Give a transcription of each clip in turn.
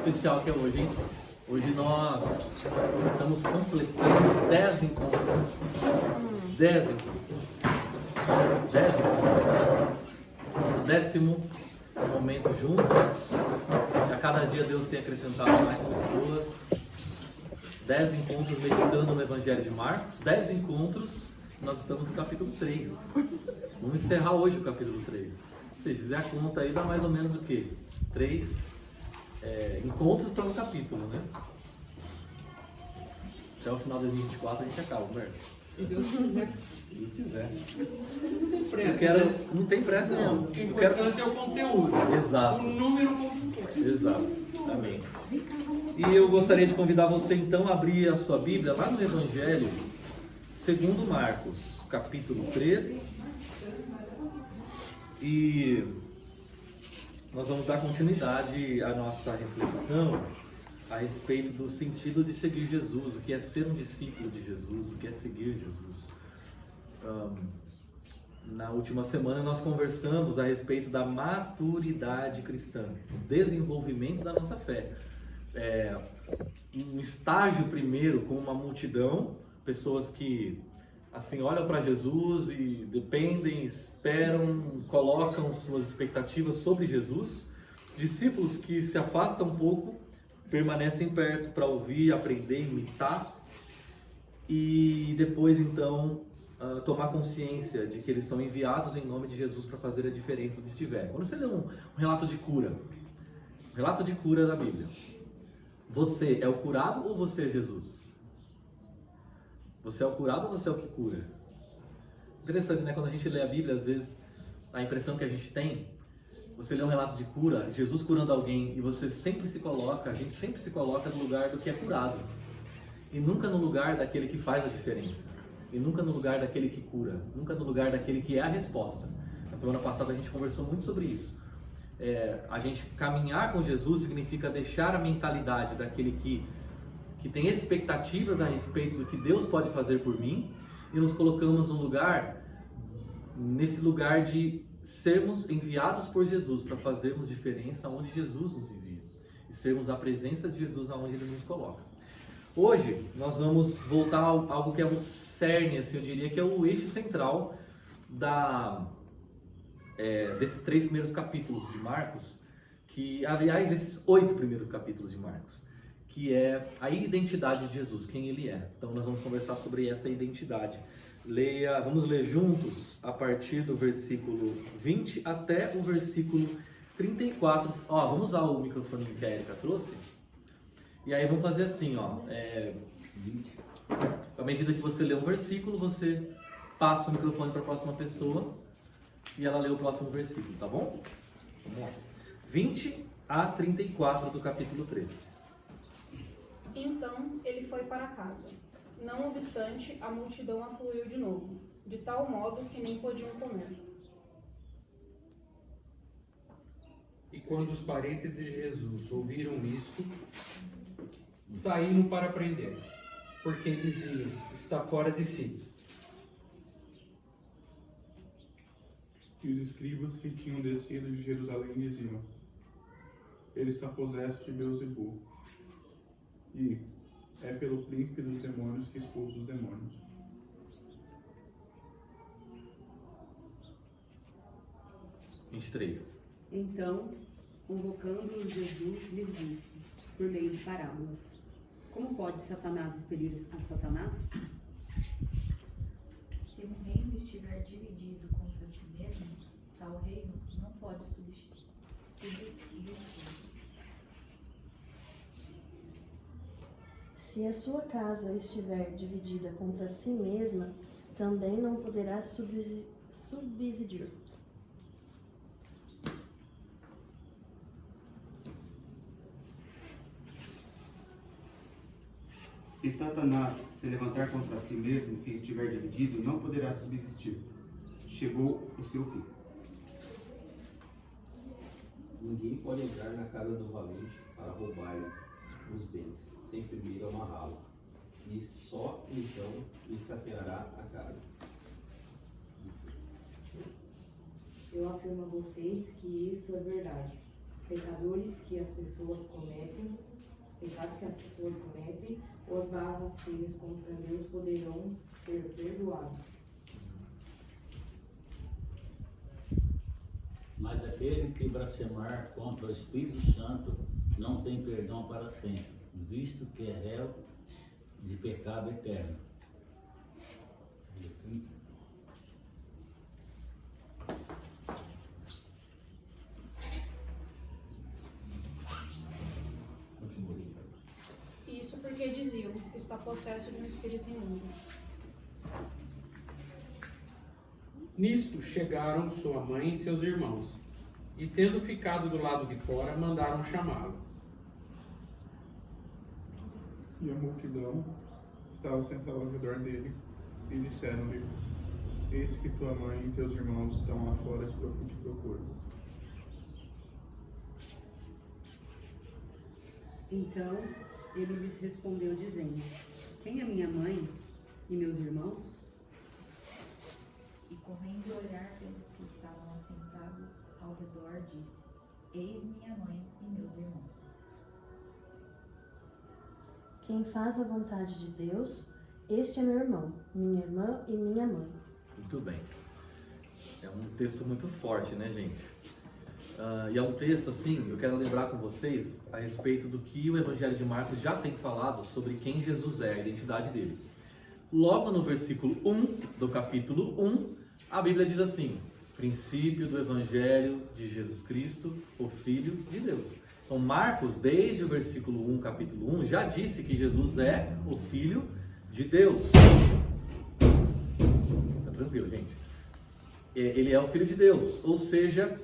especial que é hoje, hein? Hoje nós estamos completando 10 encontros. 10 encontros. 10 encontros. Nosso 10º momento juntos. E a cada dia Deus tem acrescentado mais pessoas. 10 encontros meditando no Evangelho de Marcos. 10 encontros, nós estamos no capítulo 3. Vamos encerrar hoje o capítulo 3. Se você fizer a conta aí, dá mais ou menos o quê? 3 encontros para um capítulo, né? Até o final de 2024 a gente acaba, Humberto. Se Deus quiser. Se Deus quiser. Não tem pressa. Não tem pressa, não. O importante é o conteúdo. Exato. O número não importa. Exato. Amém. E eu gostaria de convidar você então a abrir a sua Bíblia lá no Evangelho segundo Marcos, capítulo 3. E nós vamos dar continuidade à nossa reflexão a respeito do sentido de seguir Jesus, o que é ser um discípulo de Jesus, o que é seguir Jesus. Na última semana nós conversamos a respeito da maturidade cristã, o desenvolvimento da nossa fé. Um estágio primeiro com uma multidão, pessoas que assim olham para Jesus e dependem, esperam, colocam suas expectativas sobre Jesus. Discípulos que se afastam um pouco, permanecem perto para ouvir, aprender, imitar e depois então tomar consciência de que eles são enviados em nome de Jesus para fazer a diferença onde estiver. Quando você lê um relato de cura, da Bíblia, você é o curado ou você é Jesus? Você é o curado ou você é o que cura? Interessante, né? Quando a gente lê a Bíblia, às vezes a impressão que a gente tem, você lê um relato de cura, Jesus curando alguém, e você sempre se coloca, a gente sempre se coloca no lugar do que é curado. E nunca no lugar daquele que faz a diferença. E nunca no lugar daquele que cura. Nunca no lugar daquele que é a resposta. Na semana passada a gente conversou muito sobre isso. A gente caminhar com Jesus significa deixar a mentalidade daquele que tem expectativas a respeito do que Deus pode fazer por mim e nos colocamos nesse lugar de sermos enviados por Jesus para fazermos diferença onde Jesus nos envia e sermos a presença de Jesus aonde Ele nos coloca. Hoje nós vamos voltar a algo que é um cerne, assim, eu diria que é o eixo central desses 3 primeiros capítulos de Marcos, esses 8 primeiros capítulos de Marcos, que é a identidade de Jesus, quem Ele é. Então nós vamos conversar sobre essa identidade. Vamos ler juntos a partir do versículo 20 até o versículo 34. Vamos usar o microfone que a Erika trouxe. E aí vamos fazer assim, à medida que você lê um versículo, você passa o microfone para a próxima pessoa e ela lê o próximo versículo, tá bom? Vamos lá. 20 a 34 do capítulo 3. Então ele foi para casa. Não obstante, a multidão afluiu de novo, de tal modo que nem podiam comer. E quando os parentes de Jesus ouviram isto, saíram para prender, porque diziam: está fora de si. E os escribas que tinham descido de Jerusalém diziam: ele está possesso de Beelzebul, e é pelo príncipe dos demônios que expulsa os demônios. Então, convocando-os, Jesus lhes disse, por meio de parábolas: como pode Satanás expelir a Satanás? Se um reino estiver dividido contra si mesmo, tal reino não pode subsistir. Se a sua casa estiver dividida contra si mesma, também não poderá subsistir. Se Satanás se levantar contra si mesmo que estiver dividido, não poderá subsistir. Chegou o seu fim. Ninguém pode entrar na casa do valente para roubar os bens, sem primeiro amarrá-lo, e só então lhe saqueará a casa. Eu afirmo a vocês que isto é verdade. Os pecadores que as pessoas cometem pecados que as pessoas cometem ou as blasfêmias contra Deus poderão ser perdoados. Mas aquele que blasfemar contra o Espírito Santo não tem perdão para sempre, visto que é réu de pecado eterno. Isso porque diziam, está possesso de um espírito imundo. Nisto chegaram sua mãe e seus irmãos, e tendo ficado do lado de fora, mandaram chamá-lo. E a multidão estava sentada ao redor dele, e disseram-lhe: Eis que tua mãe e teus irmãos estão lá fora te procuram. Então ele lhes respondeu, dizendo: Quem é minha mãe e meus irmãos? E correndo a olhar pelos que estavam assentados ao redor, disse: Eis minha mãe e meus irmãos. Quem faz a vontade de Deus, este é meu irmão, minha irmã e minha mãe. Muito bem. É um texto muito forte, né, gente? E é um texto, assim, eu quero lembrar com vocês a respeito do que o Evangelho de Marcos já tem falado sobre quem Jesus é, a identidade dele. Logo no versículo 1 do capítulo 1, a Bíblia diz assim: princípio do Evangelho de Jesus Cristo, o Filho de Deus. Então Marcos, desde o versículo 1, capítulo 1, já disse que Jesus é o Filho de Deus. Tá tranquilo, gente? Ele é o Filho de Deus, ou seja,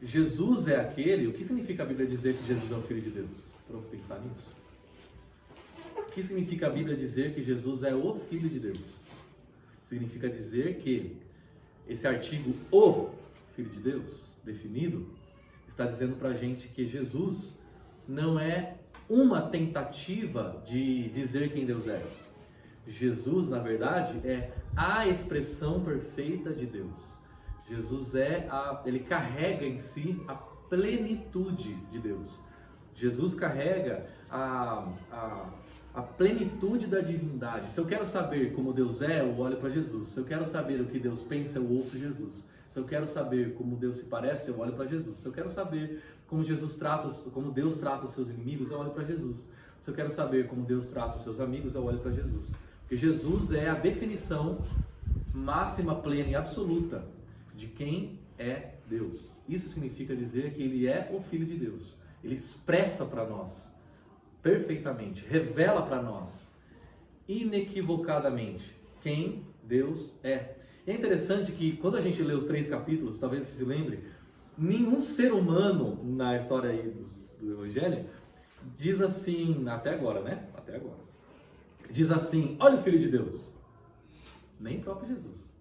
Jesus é aquele. O que significa a Bíblia dizer que Jesus é o Filho de Deus? Para pensar nisso. O que significa a Bíblia dizer que Jesus é o Filho de Deus? Significa dizer que esse artigo, o Filho de Deus, definido, está dizendo para a gente que Jesus não é uma tentativa de dizer quem Deus é. Jesus, na verdade, é a expressão perfeita de Deus. Jesus ele carrega em si a plenitude de Deus. Jesus carrega a plenitude da divindade. Se eu quero saber como Deus é, eu olho para Jesus. Se eu quero saber o que Deus pensa, eu ouço Jesus. Se eu quero saber como Deus se parece, eu olho para Jesus. Se eu quero saber como Deus trata os seus inimigos, eu olho para Jesus. Se eu quero saber como Deus trata os seus amigos, eu olho para Jesus. Porque Jesus é a definição máxima, plena e absoluta de quem é Deus. Isso significa dizer que Ele é o Filho de Deus. Ele expressa para nós perfeitamente, revela para nós inequivocadamente quem Deus é. E é interessante que quando a gente lê os 3 capítulos, talvez você se lembre, nenhum ser humano na história aí do Evangelho diz assim, até agora, né? Até agora. Diz assim: olha o Filho de Deus. Nem o próprio Jesus.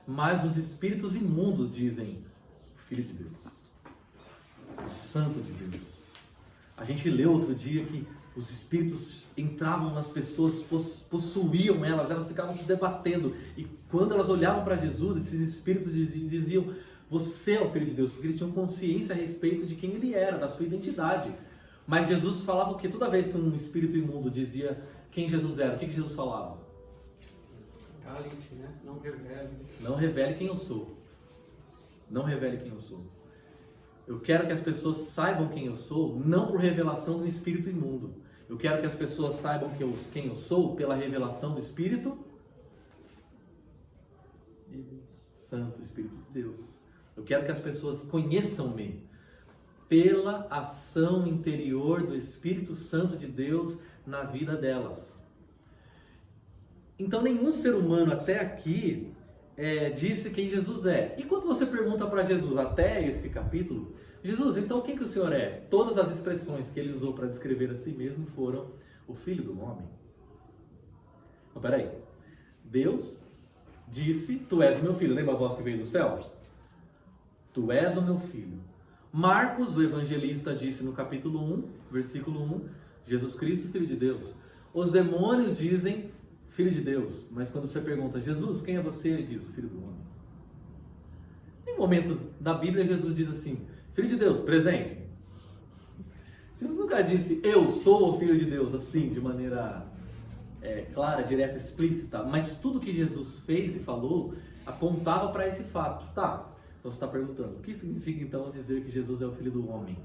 Mas os espíritos imundos dizem: o Filho de Deus, o Santo de Deus. A gente leu outro dia que os espíritos entravam nas pessoas, possuíam elas ficavam se debatendo. E quando elas olhavam para Jesus, esses espíritos diziam: você é o Filho de Deus, porque eles tinham consciência a respeito de quem ele era, da sua identidade. Mas Jesus falava o que? Toda vez que um espírito imundo dizia quem Jesus era, o que Jesus falava? Cale-se, né? Não revele. Não revele quem eu sou. Não revele quem eu sou. Eu quero que as pessoas saibam quem eu sou, não por revelação do espírito imundo. Eu quero que as pessoas saibam quem eu sou pela revelação do Espírito Santo, Espírito de Deus. Eu quero que as pessoas conheçam-me pela ação interior do Espírito Santo de Deus na vida delas. Então nenhum ser humano até aqui disse quem Jesus é. E quando você pergunta para Jesus, até esse capítulo, Jesus, então quem que o Senhor é? Todas as expressões que ele usou para descrever a si mesmo foram o Filho do Homem. Então, peraí. Deus disse: tu és o meu filho. Lembra a voz que veio do céu? Tu és o meu filho. Marcos, o evangelista, disse no capítulo 1, versículo 1, Jesus Cristo, Filho de Deus. Os demônios dizem Filho de Deus, mas quando você pergunta: Jesus, quem é você? Ele diz: o Filho do Homem. Em um momento da Bíblia, Jesus diz assim: Filho de Deus, presente. Jesus nunca disse, eu sou o Filho de Deus, assim, de maneira clara, direta, explícita. Mas tudo que Jesus fez e falou apontava para esse fato. Tá, então você está perguntando, o que significa então dizer que Jesus é o Filho do Homem?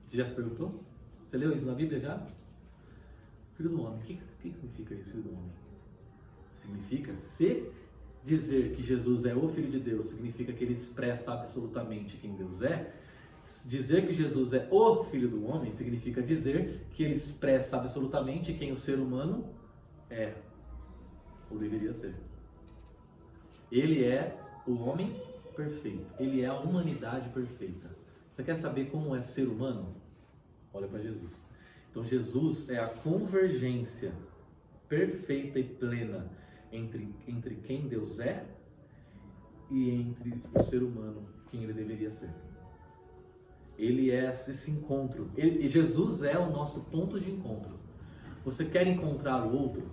Você já se perguntou? Você leu isso na Bíblia já? Filho do Homem, o que significa isso, Filho do Homem? Significa, se dizer que Jesus é o Filho de Deus, significa que ele expressa absolutamente quem Deus é. Dizer que Jesus é o Filho do Homem significa dizer que ele expressa absolutamente quem o ser humano é, ou deveria ser. Ele é o homem perfeito, ele é a humanidade perfeita. Você quer saber como é ser humano? Olha para Jesus. Então Jesus é a convergência perfeita e plena entre quem Deus é e entre o ser humano, quem ele deveria ser. Ele é esse encontro. E Jesus é o nosso ponto de encontro. Você quer encontrar o outro?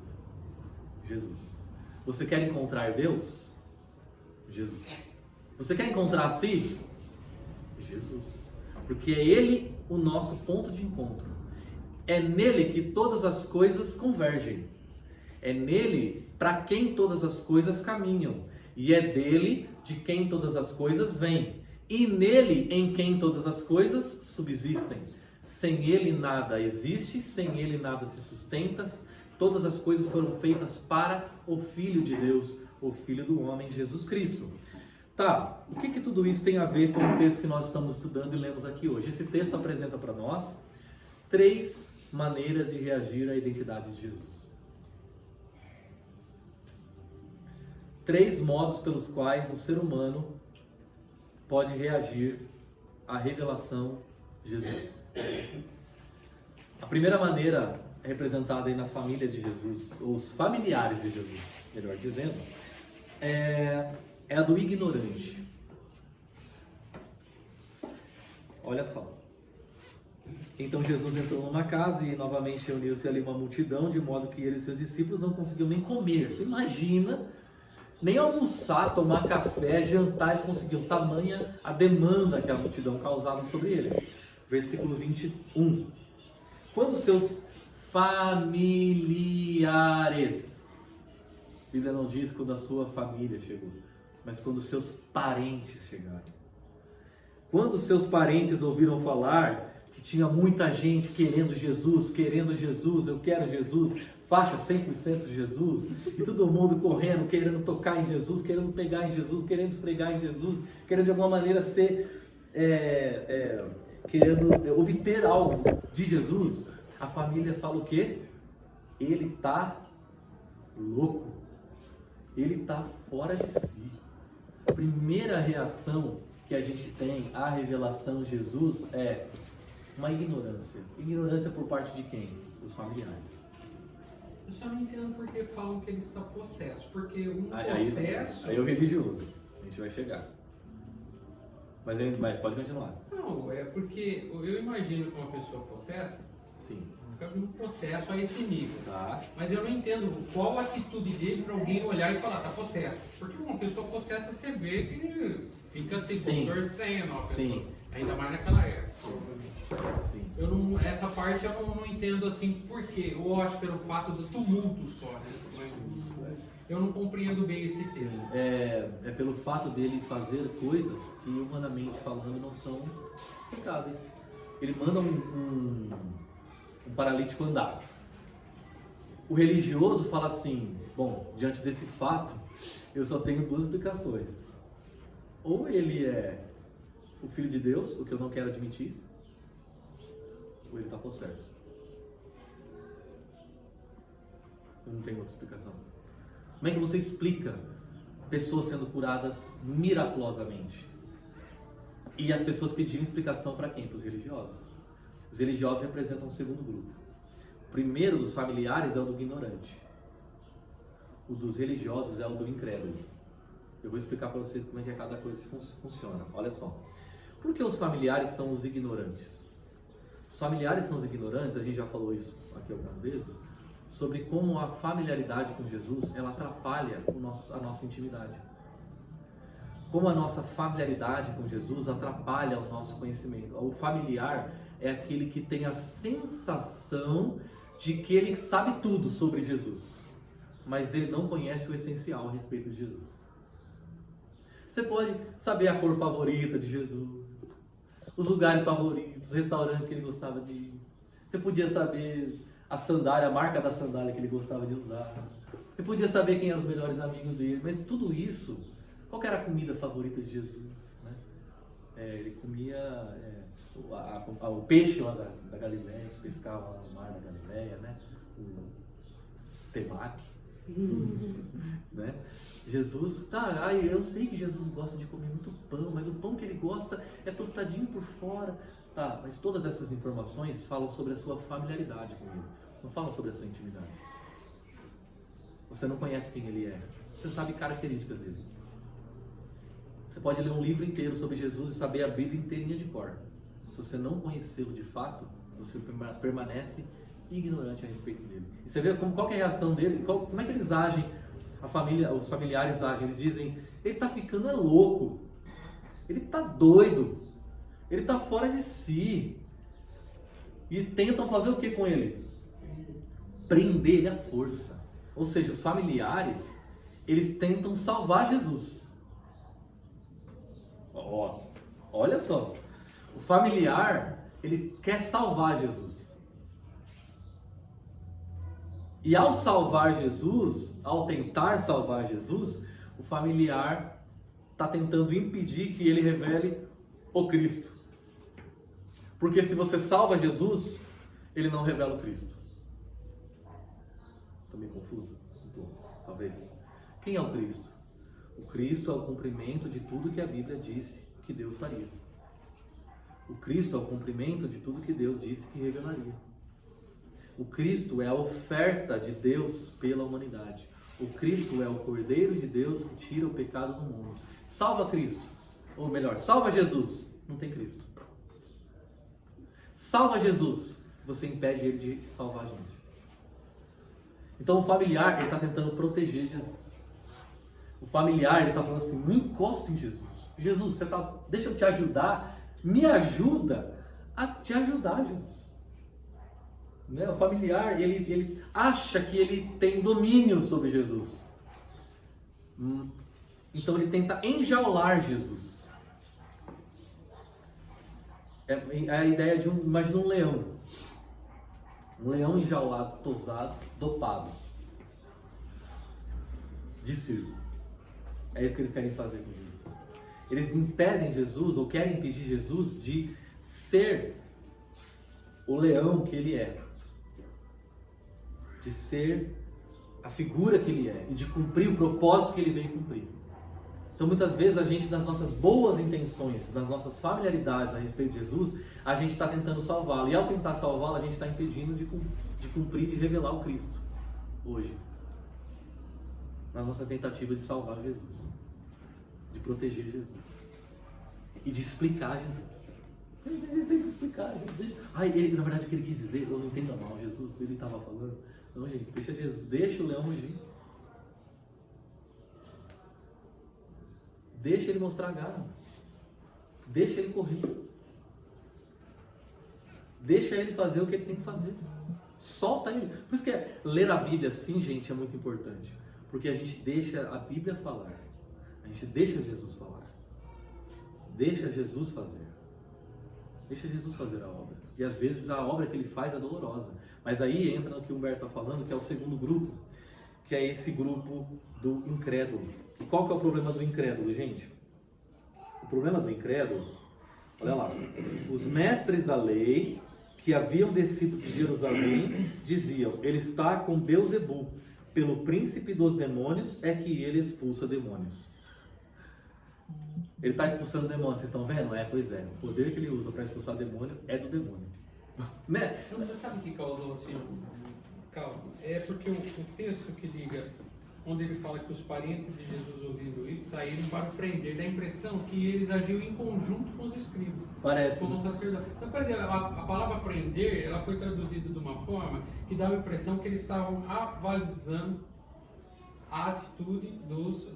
Jesus. Você quer encontrar Deus? Jesus. Você quer encontrar a si? Jesus. Porque é Ele o nosso ponto de encontro. É nele que todas as coisas convergem. É nele para quem todas as coisas caminham. E é dele de quem todas as coisas vêm. E nele em quem todas as coisas subsistem. Sem ele nada existe, sem ele nada se sustenta. Todas as coisas foram feitas para o Filho de Deus, o Filho do Homem, Jesus Cristo. Tá, o que tudo isso tem a ver com o texto que nós estamos estudando e lemos aqui hoje? Esse texto apresenta para nós 3 maneiras de reagir à identidade de Jesus. 3 modos pelos quais o ser humano pode reagir à revelação de Jesus. A primeira maneira representada aí na família de Jesus, ou os familiares de Jesus, melhor dizendo, é a do ignorante. Olha só. Então Jesus entrou numa casa e novamente reuniu-se ali uma multidão, de modo que ele e seus discípulos não conseguiam nem comer. Você imagina? Nem almoçar, tomar café, jantar, eles conseguiam. Tamanha a demanda que a multidão causava sobre eles. Versículo 21. Quando seus familiares, a Bíblia não diz quando a sua família chegou, mas quando seus parentes chegaram. Quando seus parentes ouviram falar que tinha muita gente querendo Jesus, eu quero Jesus, faixa 100% de Jesus, e todo mundo correndo, querendo tocar em Jesus, querendo pegar em Jesus, querendo esfregar em Jesus, querendo de alguma maneira ser, querendo obter algo de Jesus, a família fala o quê? Ele está louco, ele está fora de si. A primeira reação que a gente tem à revelação de Jesus é uma ignorância. Ignorância por parte de quem? Dos familiares. Eu só não entendo porque falam que ele está possesso, porque um possesso... Aí é o religioso, a gente vai chegar. Mas pode continuar. Não, é porque eu imagino que uma pessoa possessa, sim, nunca vi um processo a esse nível. Tá. Mas eu não entendo qual a atitude dele para alguém olhar e falar, tá possesso. Porque uma pessoa possessa, você vê que fica assim, torcendo a pessoa. Sim. Ainda mais naquela época. Sim. Essa parte eu não entendo assim por quê. Eu acho pelo fato do tumulto só, né? Eu não compreendo bem esse texto. É pelo fato dele fazer coisas que humanamente falando não são explicáveis. Ele manda um paralítico andar. O religioso fala assim, bom, diante desse fato, eu só tenho 2 explicações. Ou ele é o Filho de Deus, o que eu não quero admitir, ou ele está possesso. Eu não tenho outra explicação. Como é que você explica pessoas sendo curadas miraculosamente? E as pessoas pediam explicação para quem? Para os religiosos. Os religiosos representam um segundo grupo. O primeiro dos familiares é o do ignorante. O dos religiosos é o do incrédulo. Eu vou explicar para vocês como é que cada coisa funciona. Olha só. Por que os familiares são os ignorantes? Os familiares são os ignorantes, a gente já falou isso aqui algumas vezes, sobre como a familiaridade com Jesus, ela atrapalha a nossa intimidade. como a nossa familiaridade com Jesus atrapalha o nosso conhecimento. O familiar é aquele que tem a sensação de que ele sabe tudo sobre Jesus, mas ele não conhece o essencial a respeito de Jesus. Você pode saber a cor favorita de Jesus, os lugares favoritos, o restaurante que ele gostava de ir. Você podia saber a sandália, a marca da sandália que ele gostava de usar. Você podia saber quem eram os melhores amigos dele. Mas tudo isso, qual que era a comida favorita de Jesus? Né? Ele comia o peixe lá da Galileia, que pescava lá no mar da Galileia, né? O temaki. Né? Jesus, eu sei que Jesus gosta de comer muito pão, mas o pão que ele gosta é tostadinho por fora. Tá, mas todas essas informações falam sobre a sua familiaridade com ele, não falam sobre a sua intimidade. Você não conhece quem ele é, você sabe características dele. Você pode ler um livro inteiro sobre Jesus e saber a Bíblia inteirinha de cor. Se você não conhecê-lo de fato, você permanece ignorante a respeito dele. E você vê qual que é a reação dele, como é que eles agem, os familiares agem. Eles dizem, ele está ficando louco, ele está doido, ele está fora de si. E tentam fazer o que com ele? Prender ele à força. Ou seja, os familiares, eles tentam salvar Jesus. Olha só, o familiar, ele quer salvar Jesus. E ao salvar Jesus, ao tentar salvar Jesus, o familiar está tentando impedir que ele revele o Cristo. Porque se você salva Jesus, ele não revela o Cristo. Estou meio confuso? Talvez. Quem é o Cristo? O Cristo é o cumprimento de tudo que a Bíblia disse que Deus faria. O Cristo é o cumprimento de tudo que Deus disse que revelaria. O Cristo é a oferta de Deus pela humanidade. O Cristo é o Cordeiro de Deus que tira o pecado do mundo. Salva Cristo, ou melhor, salva Jesus, não tem Cristo. Salva Jesus, você impede ele de salvar a gente. Então o familiar, ele está tentando proteger Jesus. O familiar, ele está falando assim, não encosta em Jesus. Jesus, deixa eu te ajudar, me ajuda a te ajudar, Jesus. Né? O familiar, ele acha que ele tem domínio sobre Jesus. Então ele tenta enjaular Jesus. É a ideia de imagina um leão. Um leão enjaulado, tosado, dopado. De circo. É isso que eles querem fazer com Jesus. Eles impedem Jesus, ou querem impedir Jesus de ser o leão que ele é. De ser a figura que ele é. E de cumprir o propósito que ele veio cumprir. Então muitas vezes a gente, nas nossas boas intenções, nas nossas familiaridades a respeito de Jesus, a gente está tentando salvá-lo. E ao tentar salvá-lo, a gente está impedindo de cumprir, de revelar o Cristo. Hoje. Nas nossas tentativas de salvar Jesus. De proteger Jesus. E de explicar Jesus. A gente tem que explicar. Ele, na verdade, o que ele quis dizer, eu não entendo mal, Jesus, ele estava falando. Não, gente, deixa Jesus, deixa o leão rugir. Deixa ele mostrar a garra. Deixa ele correr. Deixa ele fazer o que ele tem que fazer. Solta ele. Por isso que ler a Bíblia assim, gente, é muito importante. Porque a gente deixa a Bíblia falar. A gente deixa Jesus falar. Deixa Jesus fazer. Deixa Jesus fazer a obra. E às vezes a obra que ele faz é dolorosa. Mas aí entra no que o Humberto está falando, que é o segundo grupo, que é esse grupo do incrédulo. E qual que é o problema do incrédulo, gente? O problema do incrédulo, olha lá, os mestres da lei que haviam descido de Jerusalém diziam, ele está com Beelzebul, pelo príncipe dos demônios é que ele expulsa demônios. Ele está expulsando demônios, vocês estão vendo? Pois é, o poder que ele usa para expulsar demônio é do demônio. Né? Você sabe o que causou assim? Calma, é porque o texto que liga, onde ele fala que os parentes de Jesus ouvindo isso, saíram para prender, dá a impressão que eles agiam em conjunto com os escribas. Parece. Como sacerdote. Então, a palavra prender, ela foi traduzida de uma forma que dava a impressão que eles estavam avalizando a atitude dos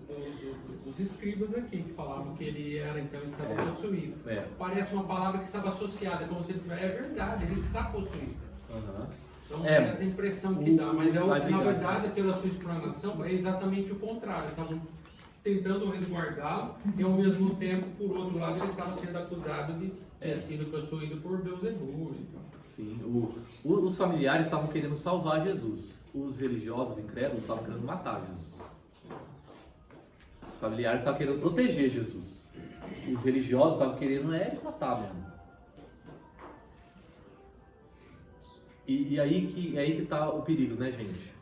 escribas aqui, que falavam que ele era, então, estava possuído. Parece uma palavra que estava associada, como se ele tivesse... É verdade, ele está possuído. Então, é a impressão que dá, mas na verdade, pela sua explanação, é exatamente o contrário. Estavam tentando resguardá-lo e, ao mesmo tempo, por outro lado, ele estava sendo acusado de ter sido possuído por Beelzebub. Então. Sim, os familiares estavam querendo salvar Jesus. Os religiosos incrédulos estavam querendo matar Jesus. Os familiares estavam querendo proteger Jesus. Os religiosos estavam querendo matar mesmo. E aí que está o perigo, né, gente?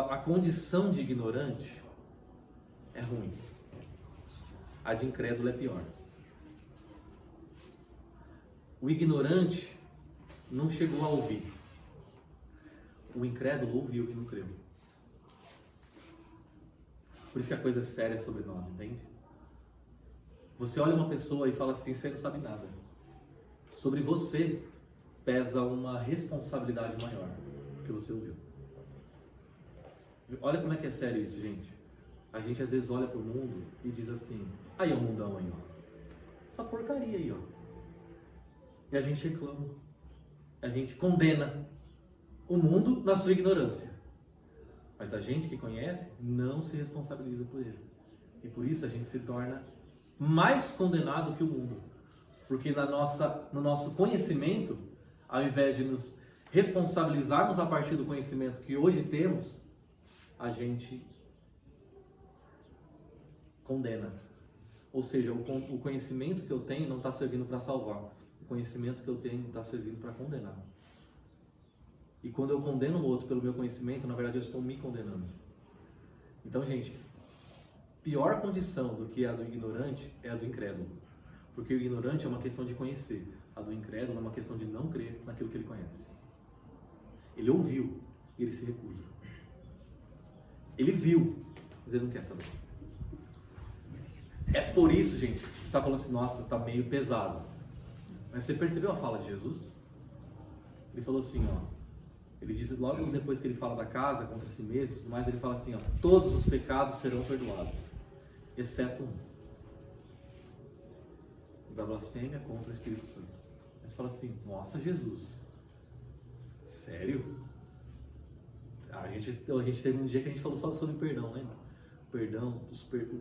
A condição de ignorante é ruim. A de incrédulo é pior. O ignorante não chegou a ouvir. O incrédulo ouviu e não creu. Por isso que a coisa é séria sobre nós, entende? Você olha uma pessoa e fala assim, você não sabe nada. Sobre você pesa uma responsabilidade maior que você ouviu. Olha como é que é sério isso, gente. A gente às vezes olha pro mundo e diz assim, aí é o mundão aí, ó. Essa porcaria aí, ó. E a gente reclama. A gente condena o mundo na sua ignorância. Mas a gente que conhece não se responsabiliza por ele. E por isso a gente se torna mais condenado que o mundo. Porque no nosso conhecimento, ao invés de nos responsabilizarmos a partir do conhecimento que hoje temos, a gente condena. Ou seja, o conhecimento que eu tenho não está servindo para salvar. O conhecimento que eu tenho está servindo para condenar. E quando eu condeno o outro pelo meu conhecimento, na verdade eu estou me condenando. Então, gente, pior condição do que a do ignorante é a do incrédulo. Porque o ignorante é uma questão de conhecer. A do incrédulo é uma questão de não crer naquilo que ele conhece. Ele ouviu e ele se recusa. Ele viu, mas ele não quer saber. É por isso, gente, você está falando assim, nossa, está meio pesado. Mas você percebeu a fala de Jesus? Ele falou assim, ó. Ele diz, logo depois que ele fala da casa contra si mesmo, mas ele fala assim, ó, todos os pecados serão perdoados, exceto um. Da blasfêmia contra o Espírito Santo. Mas fala assim, nossa, Jesus, sério? A gente teve um dia que a gente falou só sobre perdão, lembra? O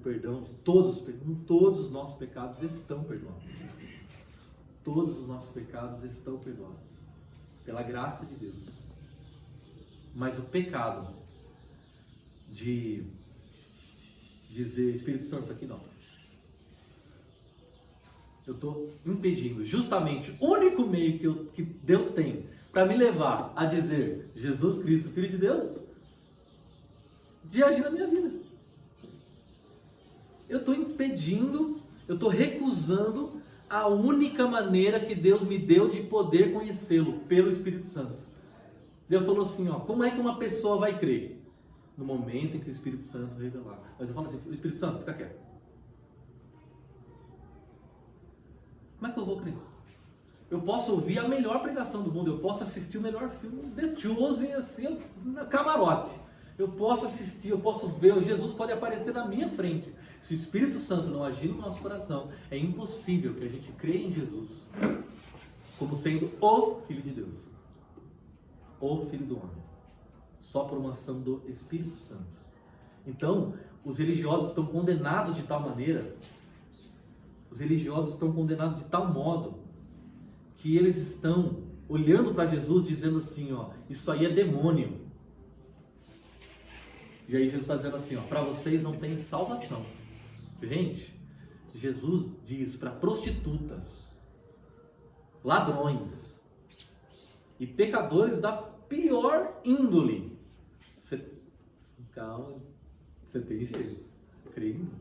perdão de todos os nossos pecados estão perdoados. Todos os nossos pecados estão perdoados. Pela graça de Deus. Mas o pecado de dizer, Espírito Santo, aqui não. Eu estou impedindo justamente o único meio que Deus tem para me levar a dizer Jesus Cristo, Filho de Deus, de agir na minha vida. Eu estou impedindo, eu estou recusando a única maneira que Deus me deu de poder conhecê-lo, pelo Espírito Santo. Deus falou assim, ó, como é que uma pessoa vai crer? No momento em que o Espírito Santo revelar. Mas eu falo assim, o Espírito Santo, fica quieto. Como é que eu vou crer? Eu posso ouvir a melhor pregação do mundo, eu posso assistir o melhor filme, The Chosen, assim, camarote. Eu posso assistir, eu posso ver, Jesus pode aparecer na minha frente. Se o Espírito Santo não agir no nosso coração, é impossível que a gente creia em Jesus como sendo o Filho de Deus, o Filho do Homem, só por uma ação do Espírito Santo. Então, os religiosos estão condenados de tal maneira, os religiosos estão condenados de tal modo, que eles estão olhando para Jesus dizendo assim, ó, isso aí é demônio. E aí Jesus está dizendo assim, ó, para vocês não tem salvação. Gente, Jesus diz para prostitutas, ladrões e pecadores da pior índole, calma, você tem jeito, creio em mim.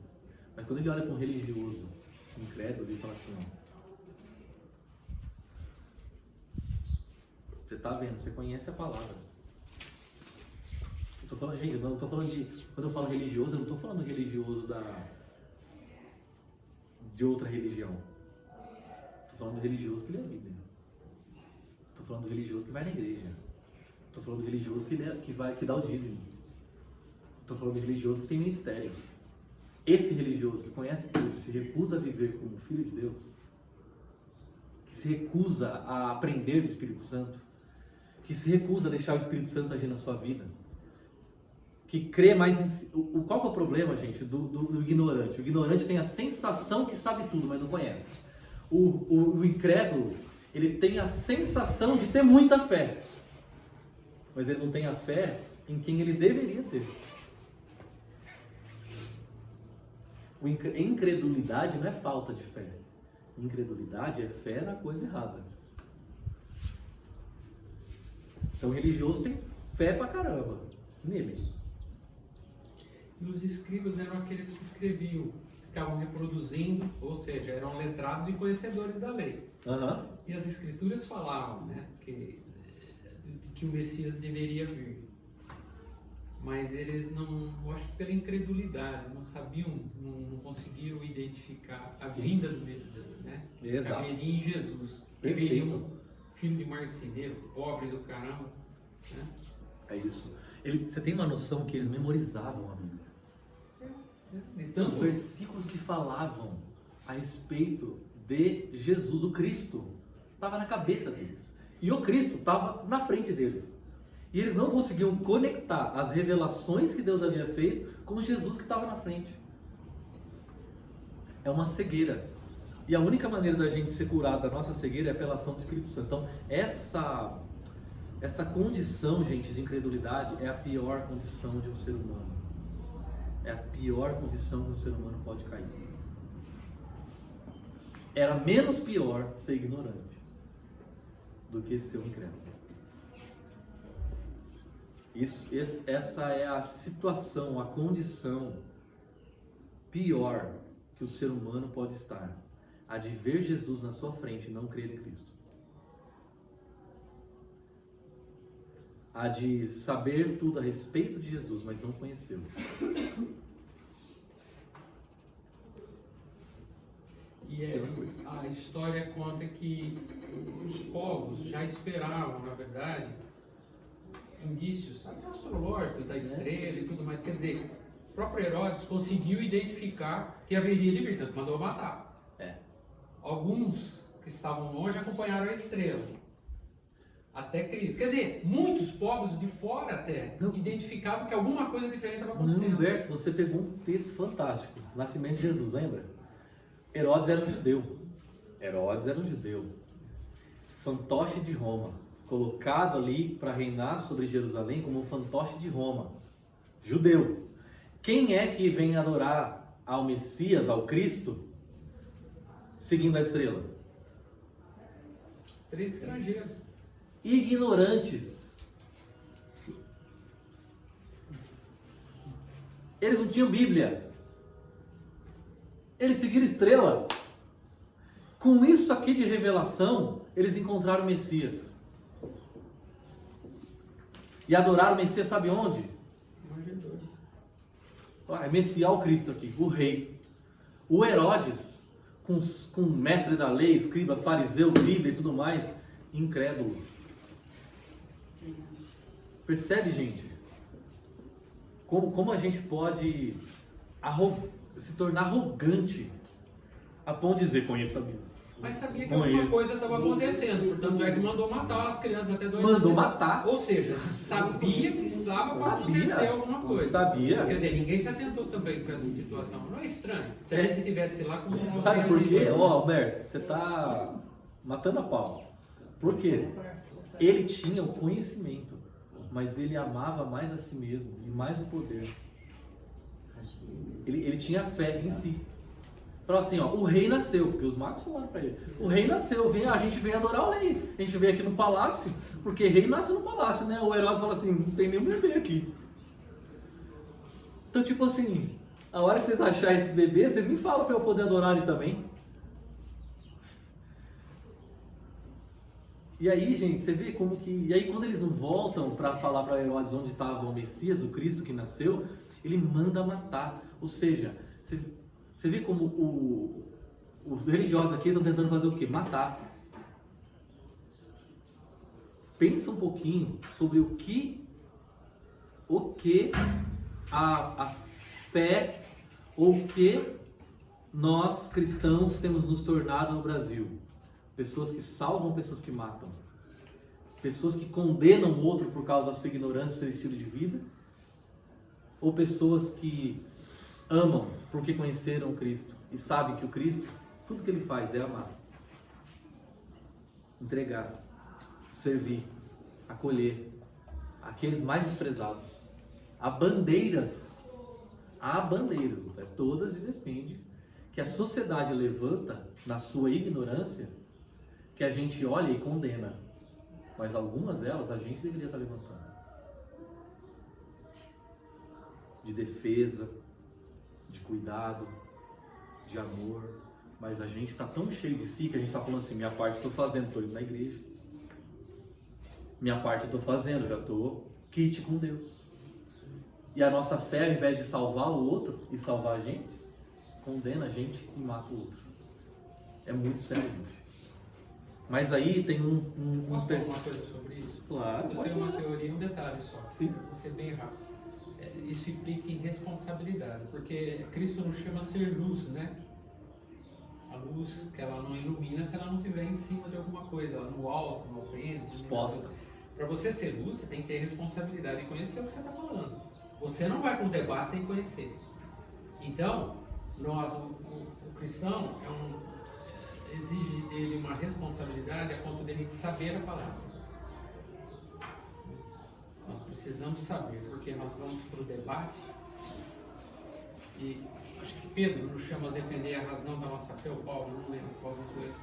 Mas quando ele olha para um religioso incrédulo, ele fala assim, ó, você está vendo, você conhece a palavra. Eu tô falando, gente, eu não estou falando de, quando eu falo religioso, eu não estou falando religioso de outra religião. Estou falando do religioso que lê a Bíblia. Estou falando do religioso que vai na igreja. Estou falando do religioso que dá o dízimo. Estou falando do religioso que tem ministério. Esse religioso que conhece tudo, se recusa a viver como filho de Deus, que se recusa a aprender do Espírito Santo, que se recusa a deixar o Espírito Santo agir na sua vida, que crê mais em si. Qual que é o problema, gente, do ignorante? O ignorante tem a sensação que sabe tudo, mas não conhece. O incrédulo, ele tem a sensação de ter muita fé, mas ele não tem a fé em quem ele deveria ter. Incredulidade não é falta de fé. Incredulidade é fé na coisa errada. Então o religioso tem fé pra caramba nele. E os escribas eram aqueles que escreviam, ficavam reproduzindo, ou seja, eram letrados e conhecedores da lei. Uhum. E as escrituras falavam, né, que o Messias deveria vir. Mas eles não, eu acho que pela incredulidade, não sabiam, não conseguiram identificar a vinda do Messias, né? Exato. Que haveria em Jesus. Perfeito. Haveria um filho de marceneiro, pobre do caramba, né? É isso. Você tem uma noção que eles memorizavam a Bíblia. Então, Os versículos que falavam a respeito de Jesus, do Cristo, estava na cabeça deles. E o Cristo estava na frente deles. E eles não conseguiam conectar as revelações que Deus havia feito com Jesus que estava na frente. É uma cegueira. E a única maneira da gente ser curado da nossa cegueira é pela ação do Espírito Santo. Então, essa condição, gente, de incredulidade é a pior condição de um ser humano. É a pior condição que um ser humano pode cair. Era menos pior ser ignorante do que ser um incrédulo. Essa é a situação, a condição pior que o ser humano pode estar. A de ver Jesus na sua frente e não crer em Cristo. A de saber tudo a respeito de Jesus, mas não conhecê-lo. E a história conta que os povos já esperavam, na verdade, indícios astrológicos da estrela e tudo mais. Quer dizer, o próprio Herodes conseguiu identificar que haveria de vir, tanto mandou matar. Alguns que estavam longe acompanharam a estrela até Cristo. Quer dizer, muitos povos de fora até identificavam que alguma coisa diferente estava acontecendo. Humberto, você pegou um texto fantástico. Nascimento de Jesus, lembra? Herodes era um judeu. Fantoche de Roma. Colocado ali para reinar sobre Jerusalém como um fantoche de Roma. Judeu. Quem é que vem adorar ao Messias, ao Cristo, seguindo a estrela? 3 estrangeiros. Ignorantes. Eles não tinham Bíblia. Eles seguiram estrela. Com isso aqui de revelação, eles encontraram o Messias. E adoraram o Messias, sabe onde? É Messias o Cristo aqui, o rei. O Herodes, com o mestre da lei, escriba, fariseu, Bíblia e tudo mais, incrédulo. Percebe, gente? Como a gente pode se tornar arrogante a ponto de dizer, conheço a Bíblia. Mas sabia que alguma coisa estava acontecendo, portanto é que mandou matar as crianças até 2 anos. Mandou matar. Ou seja, sabia que estava para acontecer alguma coisa. Sabia. Quer dizer, ninguém se atentou também com essa situação. Não é estranho. Se a gente tivesse lá como uma... Sabe por quê? Alberto, você está matando a pau. Por quê? Ele tinha o conhecimento, mas ele amava mais a si mesmo e mais o poder. Ele tinha fé em si. Falou assim, ó, o rei nasceu, porque os magos falaram para ele, o rei nasceu, a gente veio adorar o rei, a gente veio aqui no palácio, porque rei nasce no palácio, né? O Herodes fala assim, não tem nenhum bebê aqui. Então, tipo assim, a hora que vocês acharem esse bebê, você me fala para eu poder adorar ele também. E aí, gente, você vê como que... E aí, quando eles não voltam para falar para Herodes onde estava o Messias, o Cristo que nasceu, ele manda matar. Ou seja, você vê como os religiosos aqui estão tentando fazer o quê? Matar. pensa um pouquinho sobre o que a fé, ou o que nós cristãos temos nos tornado no Brasil. Pessoas que salvam, pessoas que matam. Pessoas que condenam o outro por causa da sua ignorância, do seu estilo de vida. Ou pessoas que amam porque conheceram o Cristo e sabem que o Cristo, tudo que ele faz é amar, entregar, servir, acolher aqueles mais desprezados. Há bandeiras, todas, e depende que a sociedade levanta na sua ignorância, que a gente olha e condena, mas algumas delas a gente deveria estar levantando, de defesa, de cuidado, de amor. Mas a gente está tão cheio de si que a gente está falando assim: minha parte eu estou fazendo, estou indo na igreja, minha parte eu estou fazendo, já estou quite com Deus. E a nossa fé, ao invés de salvar o outro e salvar a gente, condena a gente e mata o outro. É muito sério, gente. Mas aí tem Posso falar uma coisa sobre isso? Claro. Eu tenho uma teoria, um detalhe só. Sim. Vou ser bem rápido. Isso implica em responsabilidade, porque Cristo nos chama a ser luz, né? A luz que ela não ilumina se ela não estiver em cima de alguma coisa, no alto, no alpendre, Exposta. Para você ser luz, você tem que ter responsabilidade e conhecer o que você está falando. Você não vai para um debate sem conhecer. Então, o cristão exige dele uma responsabilidade a ponto dele saber a palavra. Nós precisamos saber, porque nós vamos para o debate e acho que Pedro nos chama a defender a razão da nossa fé, ou Paulo, não lembro qual dos dois.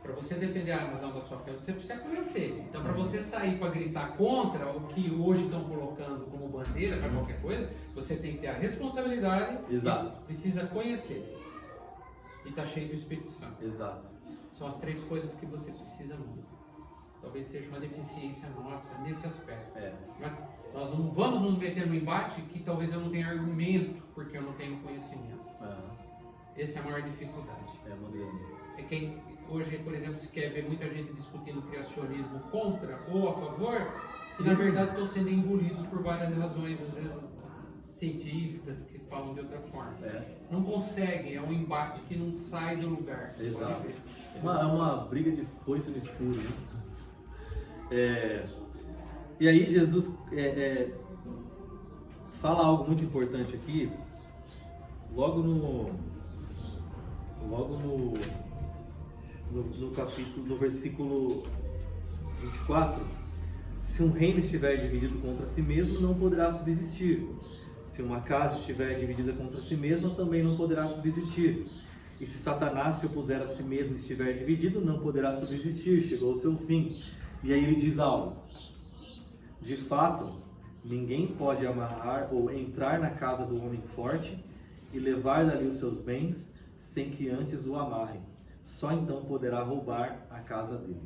Para você defender a razão da sua fé, você precisa conhecer. Então, para você sair para gritar contra o que hoje estão colocando como bandeira para qualquer coisa, você tem que ter a responsabilidade. Exato. E precisa conhecer. E está cheio do Espírito Santo. Exato. São as 3 coisas que você precisa muito. Talvez seja uma deficiência nossa nesse aspecto. Nós não vamos nos meter no embate que talvez eu não tenha argumento, porque eu não tenho conhecimento. Essa é a maior dificuldade. É quem hoje, por exemplo, se quer ver muita gente discutindo criacionismo contra ou a favor, e na verdade estão sendo engolidos por várias razões, às vezes científicas, que falam de outra forma. Não conseguem, é um embate que não sai do lugar. Exato. É uma briga de foice no escuro, né? E aí Jesus fala algo muito importante aqui, logo no capítulo, no versículo 24: se um reino estiver dividido contra si mesmo, não poderá subsistir. Se uma casa estiver dividida contra si mesma, também não poderá subsistir. E se Satanás se opuser a si mesmo e estiver dividido, não poderá subsistir. Chegou o seu fim. E aí ele diz algo: de fato, ninguém pode amarrar ou entrar na casa do homem forte e levar dali os seus bens sem que antes o amarrem. Só então poderá roubar a casa dele.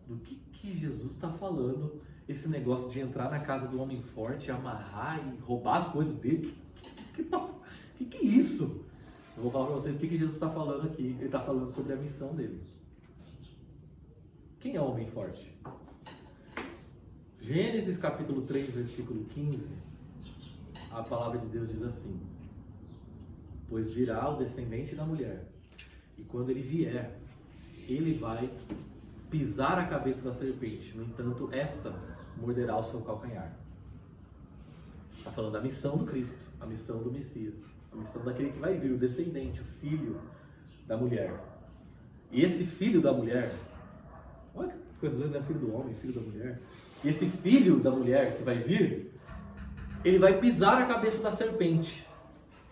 Do que Jesus está falando? Esse negócio de entrar na casa do homem forte, amarrar e roubar as coisas dele? Que é isso? Eu vou falar para vocês o que Jesus está falando aqui. Ele está falando sobre a missão dele. Quem é o homem forte? Gênesis capítulo 3, versículo 15, a palavra de Deus diz assim: pois virá o descendente da mulher, e quando ele vier, ele vai pisar a cabeça da serpente, no entanto, esta morderá o seu calcanhar. Está falando da missão do Cristo, a missão do Messias, a missão daquele que vai vir, o descendente, o filho da mulher. E esse filho da mulher, olha que coisa, não é filho do homem, filho da mulher. E esse filho da mulher que vai vir, ele vai pisar a cabeça da serpente,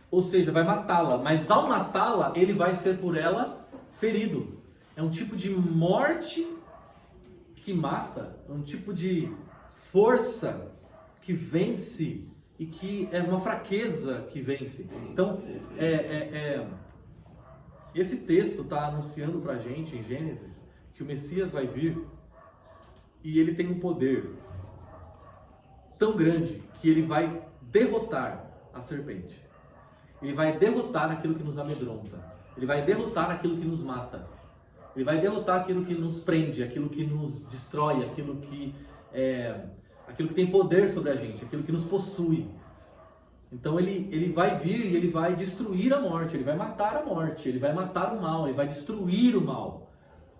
ou seja, vai matá-la, mas ao matá-la, ele vai ser por ela ferido. É um tipo de morte que mata, é um tipo de força que vence e que é uma fraqueza que vence. Então, esse texto está anunciando para a gente em Gênesis que o Messias vai vir e ele tem um poder tão grande que ele vai derrotar a serpente. Ele vai derrotar aquilo que nos amedronta. Ele vai derrotar aquilo que nos mata. Ele vai derrotar aquilo que nos prende, aquilo que nos destrói, aquilo que tem poder sobre a gente, aquilo que nos possui. Então ele vai vir e ele vai destruir a morte, ele vai matar a morte, ele vai matar o mal, ele vai destruir o mal.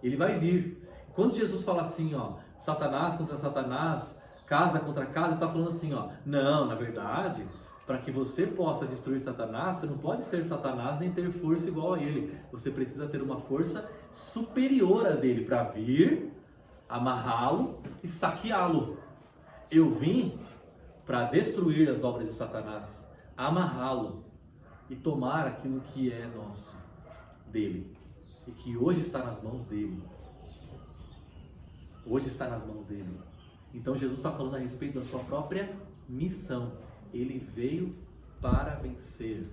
Ele vai vir. Quando Jesus fala assim, ó, Satanás contra Satanás, casa contra casa, ele está falando assim, ó, não, na verdade, para que você possa destruir Satanás, você não pode ser Satanás nem ter força igual a ele. Você precisa ter uma força superior a dele para vir, amarrá-lo e saqueá-lo. Eu vim para destruir as obras de Satanás, amarrá-lo e tomar aquilo que é nosso, dele, e que hoje está nas mãos dele. Hoje está nas mãos dele. Então Jesus está falando a respeito da sua própria missão. Ele veio para vencer.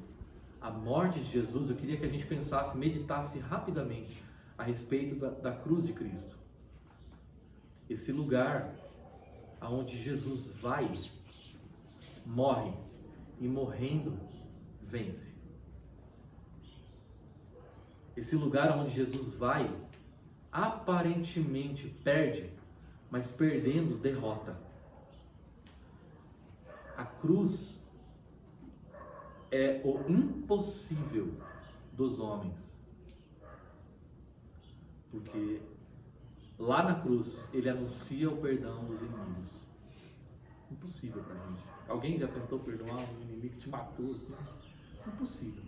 A morte de Jesus, eu queria que a gente pensasse, meditasse rapidamente a respeito da cruz de Cristo. Esse lugar aonde Jesus vai, morre e morrendo vence. Esse lugar onde Jesus vai, aparentemente perde, mas perdendo derrota. A cruz é o impossível dos homens. Porque lá na cruz ele anuncia o perdão dos inimigos. Impossível pra gente. Alguém já tentou perdoar um inimigo que te matou assim? Impossível.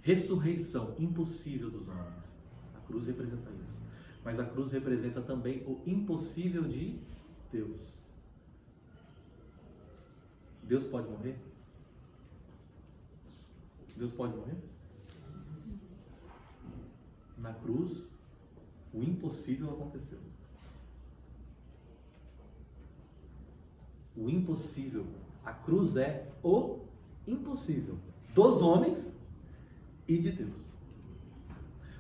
Ressurreição, impossível dos homens. A cruz representa isso. Mas a cruz representa também o impossível de Deus. Deus pode morrer? Deus pode morrer? Na cruz, o impossível aconteceu. O impossível. A cruz é o impossível dos homens e de Deus.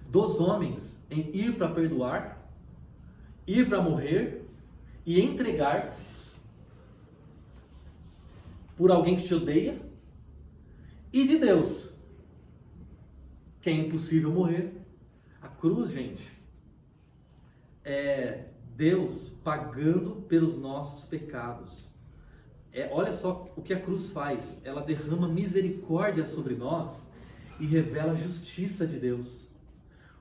Dos homens em ir para perdoar, ir para morrer e entregar-se por alguém que te odeia, e de Deus, que é impossível morrer. A cruz, gente, é Deus pagando pelos nossos pecados. Olha só o que a cruz faz. Ela derrama misericórdia sobre nós e revela a justiça de Deus.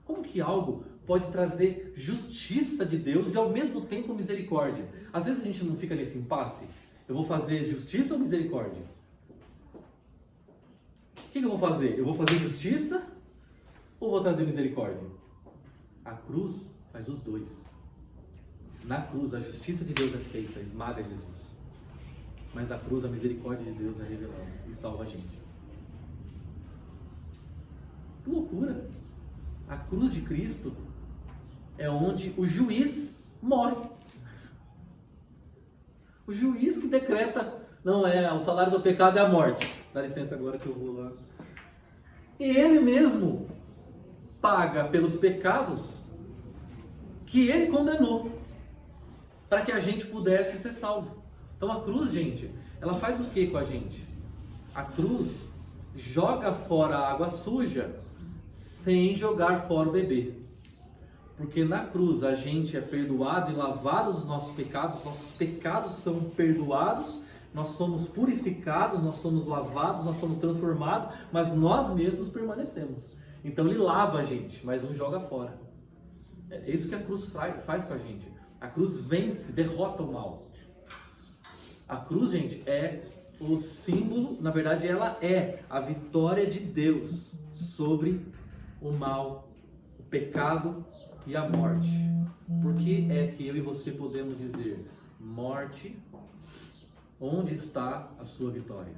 Como que algo pode trazer justiça de Deus e ao mesmo tempo misericórdia? Às vezes a gente não fica nesse impasse. Eu vou fazer justiça ou misericórdia? O que eu vou fazer? Eu vou fazer justiça ou vou trazer misericórdia? A cruz faz os dois. Na cruz a justiça de Deus é feita, esmaga Jesus. Mas na cruz a misericórdia de Deus é revelada e salva a gente. Que loucura! A cruz de Cristo é onde o juiz morre. O juiz que decreta, não é, o salário do pecado é a morte. Dá licença agora que eu vou lá. E ele mesmo paga pelos pecados que ele condenou, para que a gente pudesse ser salvo. Então a cruz, gente, ela faz o que com a gente? A cruz joga fora a água suja sem jogar fora o bebê. Porque na cruz a gente é perdoado e lavado dos nossos pecados são perdoados, nós somos purificados, nós somos lavados, nós somos transformados, mas nós mesmos permanecemos. Então ele lava a gente, mas não joga fora. É isso que a cruz faz com a gente. A cruz vence, derrota o mal. A cruz, gente, é o símbolo, na verdade ela é a vitória de Deus sobre o mal, o pecado e a morte. Por que é que eu e você podemos dizer: morte, onde está a sua vitória?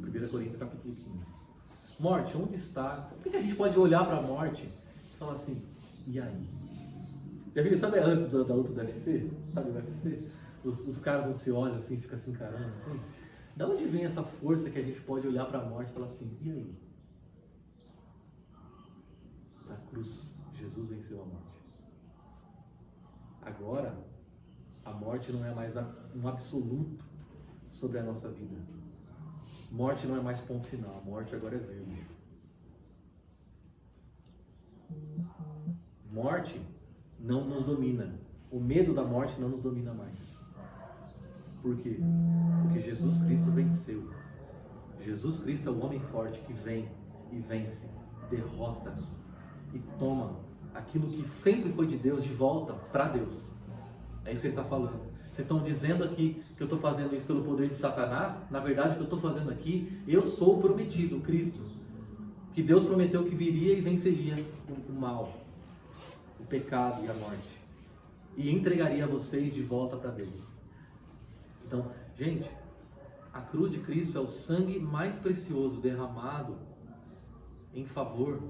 1 Coríntios capítulo 15. Morte, onde está? Por que a gente pode olhar para a morte e falar assim: e aí? Já viu, sabe antes da luta do UFC? Sabe o UFC? Os caras não se olham assim, ficam se encarando assim. Da onde vem essa força que a gente pode olhar para a morte e falar assim: e aí? Na cruz, Jesus venceu a morte. Agora, a morte não é mais um absoluto sobre a nossa vida. Morte não é mais ponto final. A morte agora é verde. morte não nos domina. O medo da morte não nos domina mais. Por quê? Porque Jesus Cristo venceu. Jesus Cristo é o homem forte que vem e vence, derrota e toma aquilo que sempre foi de Deus de volta para Deus. É isso que ele está falando. Vocês estão dizendo aqui que eu estou fazendo isso pelo poder de Satanás? Na verdade, o que eu estou fazendo aqui, eu sou o prometido, o Cristo. Que Deus prometeu que viria e venceria o mal, o pecado e a morte. E entregaria vocês de volta para Deus. Então, gente, a cruz de Cristo é o sangue mais precioso derramado em favor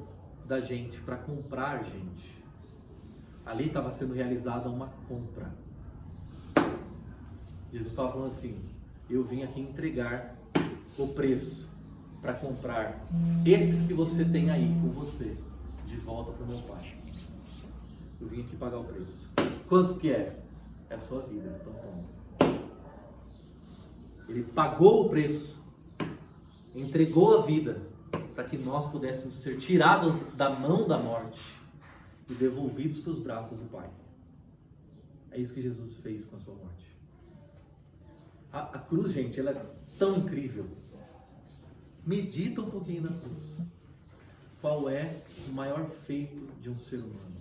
da gente, para comprar gente. Ali estava sendo realizada uma compra. Jesus estava falando assim: eu vim aqui entregar o preço para comprar esses que você tem aí com você de volta para o meu Pai. Eu vim aqui pagar o preço. Quanto que é? É a sua vida. Então toma. Ele pagou o preço, entregou a vida para que nós pudéssemos ser tirados da mão da morte e devolvidos para os braços do Pai. É isso que Jesus fez com a sua morte. A cruz, gente, ela é tão incrível. Medita um pouquinho na cruz. Qual é o maior feito de um ser humano?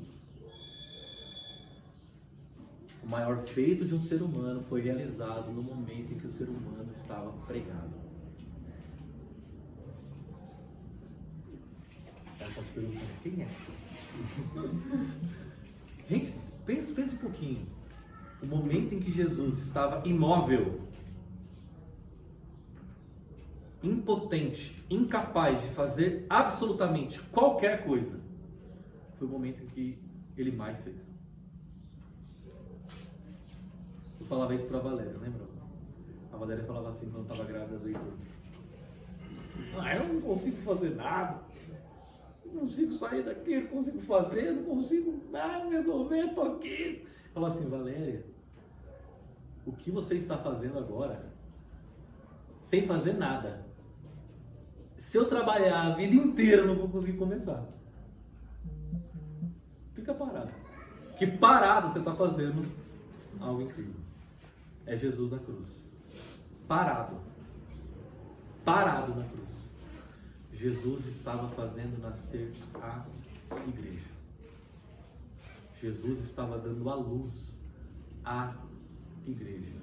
O maior feito de um ser humano foi realizado no momento em que o ser humano estava pregado. Ela está se perguntando, quem é? Gente, pensa um pouquinho. O momento em que Jesus estava imóvel, impotente, incapaz de fazer absolutamente qualquer coisa, foi o momento em que ele mais fez. Eu falava isso para a Valéria, lembra? A Valéria falava assim quando estava grávida do Heitor: eu não consigo fazer nada, não consigo sair daqui, não consigo fazer, não consigo nada, resolver, estou aqui. Eu falava assim: Valéria, o que você está fazendo agora, sem fazer nada, se eu trabalhar a vida inteira, eu não vou conseguir começar. Fica parado. Que parado você está fazendo algo incrível. É Jesus na cruz. Parado. Parado na cruz. Jesus estava fazendo nascer a igreja. Jesus estava dando à luz a igreja.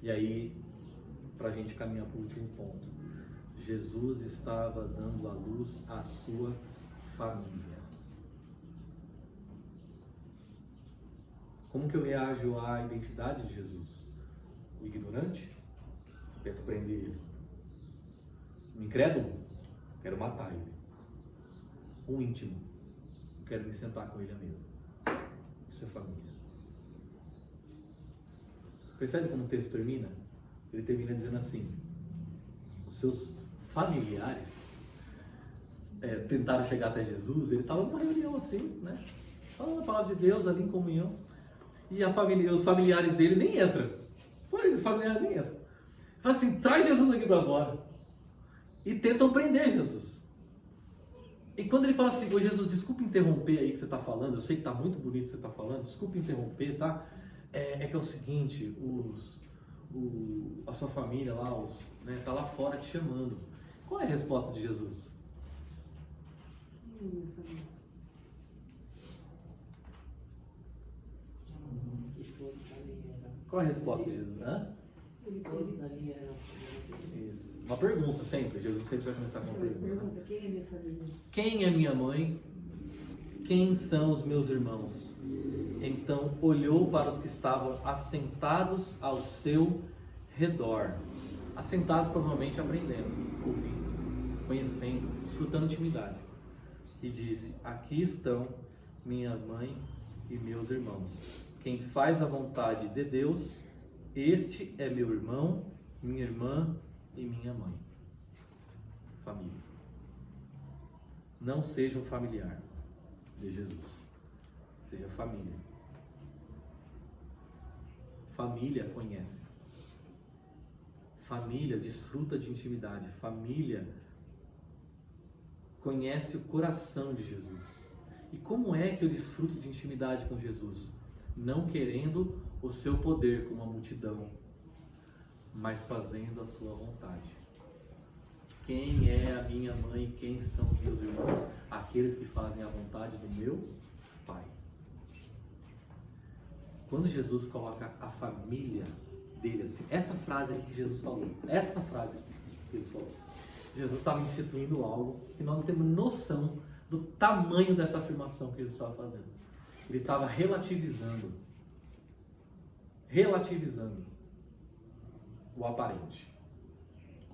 E aí, para a gente caminhar para o último ponto, Jesus estava dando à luz a sua família. Como que eu reajo à identidade de Jesus? O ignorante? Tento prender ele. O incrédulo? Quero matar ele. O íntimo? Quero me sentar com ele à mesa. Isso é família. Percebe como o texto termina? Ele termina dizendo assim: os seus familiares tentaram chegar até Jesus. Ele estava numa reunião assim, né? Falando a palavra de Deus ali em comunhão. E os familiares dele nem entram. Os familiares nem entram. Fala assim: traz Jesus aqui para fora. E tentam prender Jesus. E quando ele fala assim: ô Jesus, desculpa interromper aí que você está falando, eu sei que está muito bonito o que você está falando, desculpa interromper, tá? É que é o seguinte, a sua família lá, tá lá fora te chamando. Qual é a resposta de Jesus? Qual é a resposta de Jesus? Isso. Uma pergunta sempre. Jesus sempre vai começar com uma pergunta. Quem é minha família? Quem é minha mãe? Quem são os meus irmãos? Então olhou para os que estavam assentados ao seu redor. Assentados, provavelmente aprendendo, ouvindo, conhecendo, desfrutando intimidade. E disse: aqui estão minha mãe e meus irmãos. Quem faz a vontade de Deus, este é meu irmão, minha irmã e minha mãe. Família. Não seja um familiar de Jesus. Seja família. Família conhece. Família desfruta de intimidade. Família conhece o coração de Jesus. E como é que eu desfruto de intimidade com Jesus? Não querendo o seu poder como a multidão, mas fazendo a sua vontade. Quem é a minha mãe? Quem são os meus irmãos? Aqueles que fazem a vontade do meu Pai. Quando Jesus coloca a família dele assim, essa frase aqui que Jesus falou, Jesus estava instituindo algo que nós não temos noção do tamanho dessa afirmação que Jesus estava fazendo. Ele estava relativizando o aparente,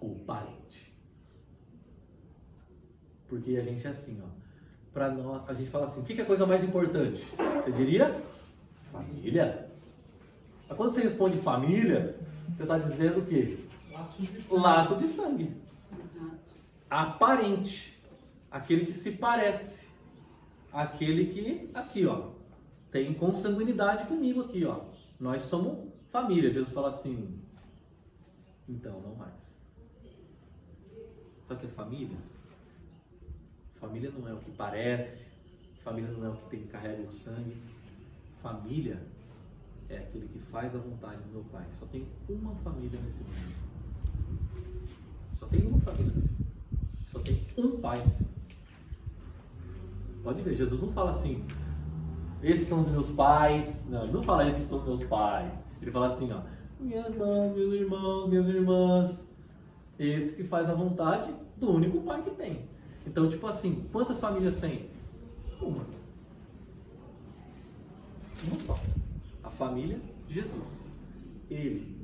o parente. Porque a gente é assim, ó. Para nós, a gente fala assim, o que é a coisa mais importante? Você diria? Família. Mas quando você responde família, você está dizendo o quê? Laço de sangue. Laço de sangue. Exato. Aparente. Aquele que se parece. Aquele que, aqui ó, tem consanguinidade comigo aqui ó. Nós somos família. Jesus fala assim, então não mais. Só que é família? Família não é o que parece. Família não é o que tem, carrega o sangue. Família é aquele que faz a vontade do meu Pai. Só tem uma família nesse mundo. Só tem uma família nesse mundo. Só tem um Pai nesse mundo. Pode ver, Jesus não fala assim, esses são os meus pais. Não, ele não fala esses são os meus pais. Ele fala assim, ó, minhas mães, meus irmãos, minhas irmãs. Esse que faz a vontade do único Pai que tem. Então, tipo assim, quantas famílias tem? Uma. Uma só. A família de Jesus. Ele,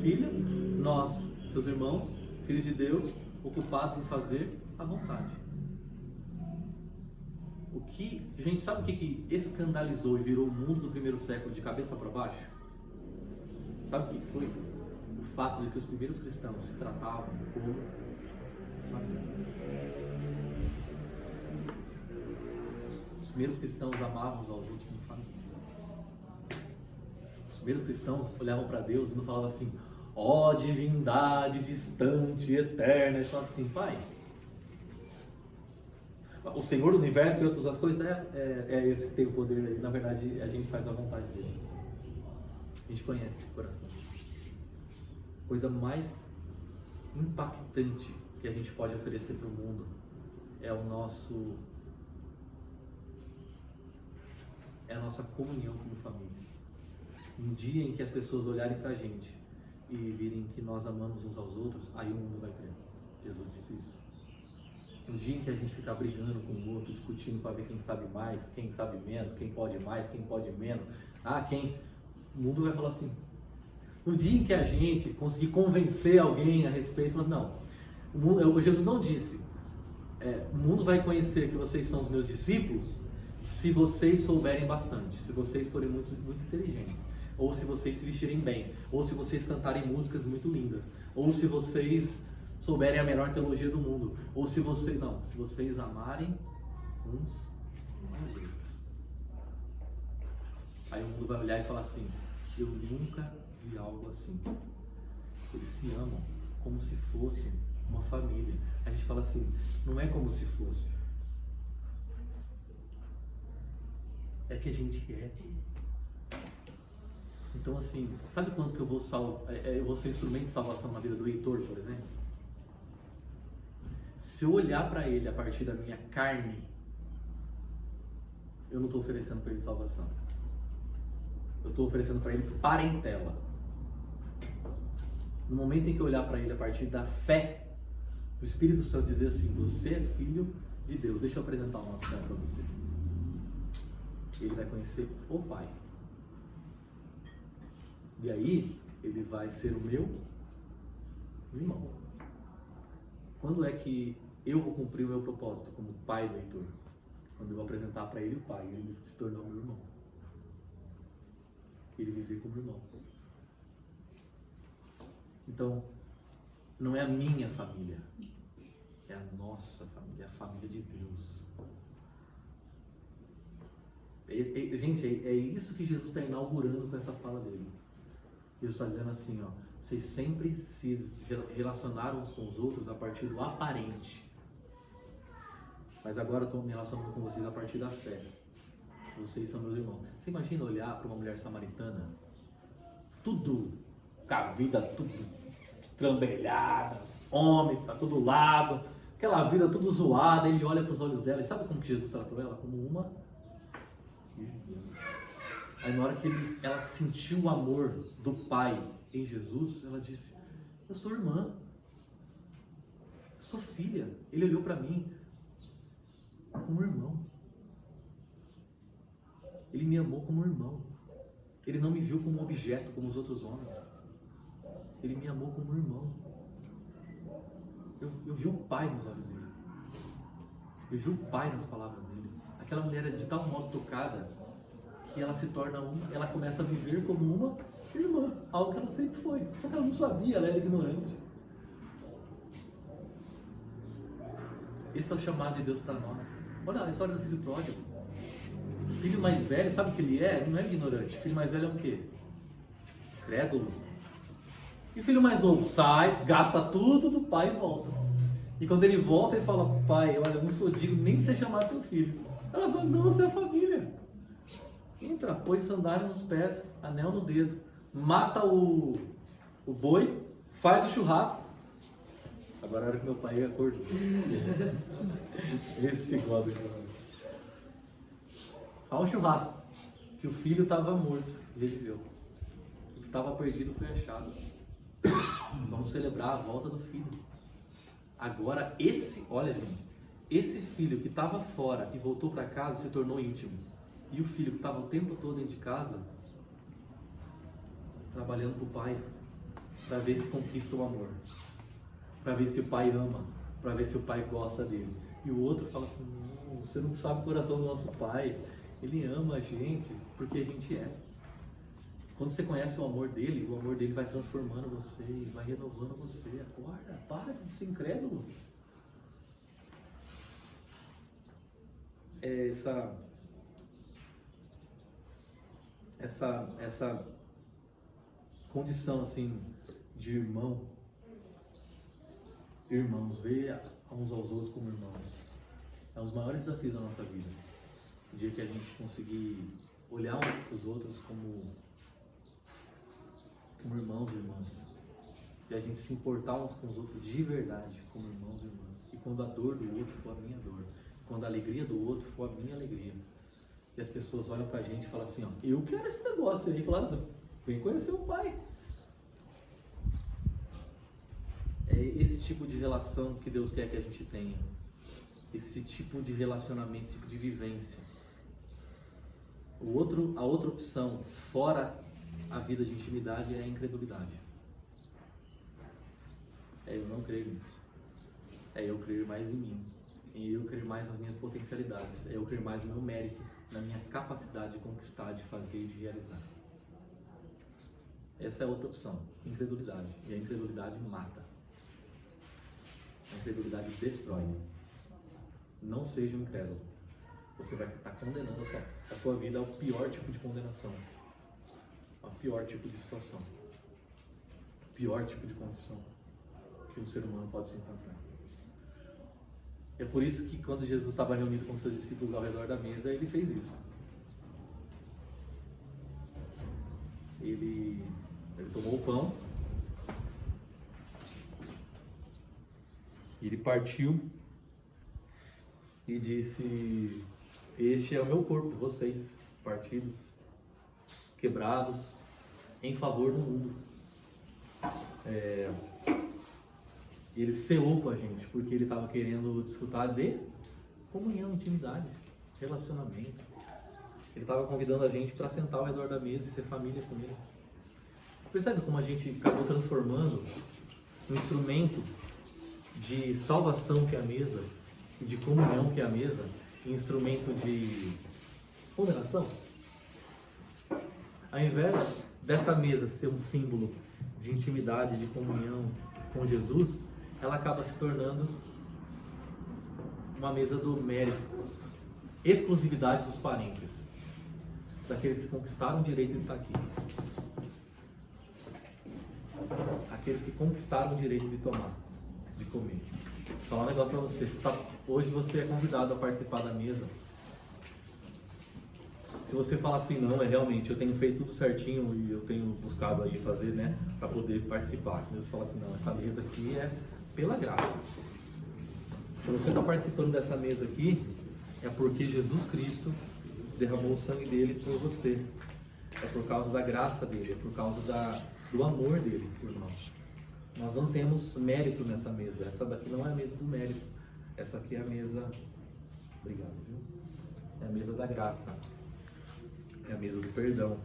Filho, nós, seus irmãos, Filho de Deus, ocupados em fazer a vontade. O que, gente, sabe o que escandalizou e virou o mundo do primeiro século de cabeça para baixo? Sabe o que foi? O fato de que os primeiros cristãos se tratavam como família. Os primeiros cristãos amavam uns aos outros como família. Os primeiros cristãos olhavam para Deus e não falavam assim, ó divindade distante, eterna. Eles falavam assim, Pai, o Senhor do Universo, criou todas as coisas, é esse que tem o poder aí. Na verdade, a gente faz a vontade dele. A gente conhece o coração. Coisa mais impactante que a gente pode oferecer para o mundo é a nossa comunhão como família. Um dia em que as pessoas olharem para a gente e virem que nós amamos uns aos outros, aí o mundo vai crer. Jesus disse isso. Um dia em que a gente ficar brigando com o outro, discutindo para ver quem sabe mais, quem sabe menos, quem pode mais, quem pode menos, o mundo vai falar assim. No dia em que a gente conseguir convencer alguém a respeito, não, Jesus não disse, o mundo vai conhecer que vocês são os meus discípulos se vocês souberem bastante, se vocês forem muito, muito inteligentes, ou se vocês se vestirem bem, ou se vocês cantarem músicas muito lindas, ou se vocês souberem a melhor teologia do mundo, ou se vocês amarem uns aos outros. Aí o mundo vai olhar e falar assim, eu nunca vi algo assim. Eles se amam como se fosse uma família. A gente fala assim, não é como se fosse. É que a gente é. Então assim, sabe quando que eu vou ser instrumento de salvação na vida do Heitor, por exemplo? Se eu olhar para ele a partir da minha carne, eu não estou oferecendo para ele salvação. Eu estou oferecendo para ele parentela. No momento em que eu olhar para ele a partir da fé, o Espírito Santo dizer assim, você é filho de Deus. Deixa eu apresentar o nosso Pai para você. Ele vai conhecer o Pai. E aí, ele vai ser o meu irmão. Quando é que eu vou cumprir o meu propósito como pai do Heitor? Quando eu vou apresentar para ele o Pai, ele se tornar meu irmão. Ele viver como irmão. Então, não é a minha família, é a nossa família, é a família de Deus. Gente, é isso que Jesus está inaugurando com essa fala dele. Jesus está dizendo assim, ó, vocês sempre se relacionaram uns com os outros a partir do aparente. mas agora eu estou me relacionando com vocês a partir da fé. Vocês são meus irmãos. Você imagina olhar para uma mulher samaritana, tudo, com a vida tudo trambelhada, homem para todo lado, aquela vida tudo zoada, ele olha para os olhos dela e sabe como que Jesus tratou ela? Como uma irmã. Aí na hora que ela sentiu o amor do Pai em Jesus, ela disse, eu sou irmã, eu sou filha. Ele olhou para mim como irmão. Ele me amou como irmão. Ele não me viu como objeto, como os outros homens. Ele me amou como irmão. Eu vi o Pai nos olhos dele. Eu vi o Pai nas palavras dele. Aquela mulher é de tal modo tocada que ela se torna ela começa a viver como uma irmã, algo que ela sempre foi. Só que ela não sabia, ela era ignorante. Esse é o chamado de Deus para nós. Olha a história do filho pródigo. O filho mais velho, sabe o que ele é? Ele não é ignorante. O filho mais velho é o quê? Crédulo. E o filho mais novo sai, gasta tudo do pai e volta. E quando ele volta, ele fala, pai, olha, eu não sou digno nem de ser chamado teu filho. Ela fala, não, você é família. Entra, põe sandália nos pés, anel no dedo, mata o boi, faz o churrasco. Agora é a hora que meu pai acordou. Esse gosta do churrasco. Faz o churrasco, que o filho estava morto e reviveu. O que estava perdido foi achado. Vamos celebrar a volta do filho. Agora olha gente, esse filho que estava fora e voltou para casa se tornou íntimo. E o filho que estava o tempo todo dentro de casa, trabalhando para o pai, para ver se conquista o amor, para ver se o pai ama, para ver se o pai gosta dele. E o outro fala assim, não, você não sabe o coração do nosso pai, ele ama a gente porque a gente é. Quando você conhece o amor dele vai transformando você, vai renovando você. Acorda, para de ser incrédulo. É essa condição assim de irmãos, ver uns aos outros como irmãos, é um dos maiores desafios da nossa vida. O dia que a gente conseguir olhar uns para os outros como irmãos e irmãs, e a gente se importar uns com os outros de verdade, como irmãos e irmãs, e quando a dor do outro for a minha dor, quando a alegria do outro for a minha alegria, e as pessoas olham pra gente e falam assim, ó, eu quero esse negócio aí, falar, vem conhecer o pai. É esse tipo de relação que Deus quer que a gente tenha, esse tipo de relacionamento, esse tipo de vivência. A outra opção, fora a vida de intimidade, é a incredulidade. É eu não crer nisso. É eu crer mais em mim. É eu crer mais nas minhas potencialidades. É eu crer mais no meu mérito, na minha capacidade de conquistar, de fazer e de realizar. Essa é outra opção, incredulidade. E a incredulidade mata. A incredulidade destrói. Não seja um incrédulo. Você vai estar condenando a sua vida ao pior tipo de condenação. Ao pior tipo de situação. O pior tipo de condição que um ser humano pode se encontrar. É por isso que quando Jesus estava reunido com seus discípulos ao redor da mesa, ele fez isso. Ele tomou o pão, ele partiu e disse, este é o meu corpo, vocês, partidos, quebrados, em favor do mundo. Ele selou com a gente, porque ele estava querendo desfrutar de comunhão, intimidade, relacionamento. Ele estava convidando a gente para sentar ao redor da mesa e ser família com ele. Percebe como a gente acabou transformando um instrumento de salvação que é a mesa, e de comunhão que é a mesa, em instrumento de condenação? Ao invés dessa mesa ser um símbolo de intimidade, de comunhão com Jesus, ela acaba se tornando uma mesa do mérito, exclusividade dos parentes, daqueles que conquistaram o direito de estar aqui, aqueles que conquistaram o direito de tomar, de comer. Vou falar um negócio pra você. Hoje você é convidado a participar da mesa. Se você falar assim, não, realmente, eu tenho feito tudo certinho e eu tenho buscado aí fazer, né, para poder participar. Deus fala assim, não, essa mesa aqui é pela graça. Se você está participando dessa mesa aqui, é porque Jesus Cristo derramou o sangue dele por você. É por causa da graça dele, é por causa do amor dele por nós. Nós não temos mérito nessa mesa. Essa daqui não é a mesa do mérito. Essa aqui é a mesa... Obrigado, viu? É a mesa da graça. É a mesa do perdão.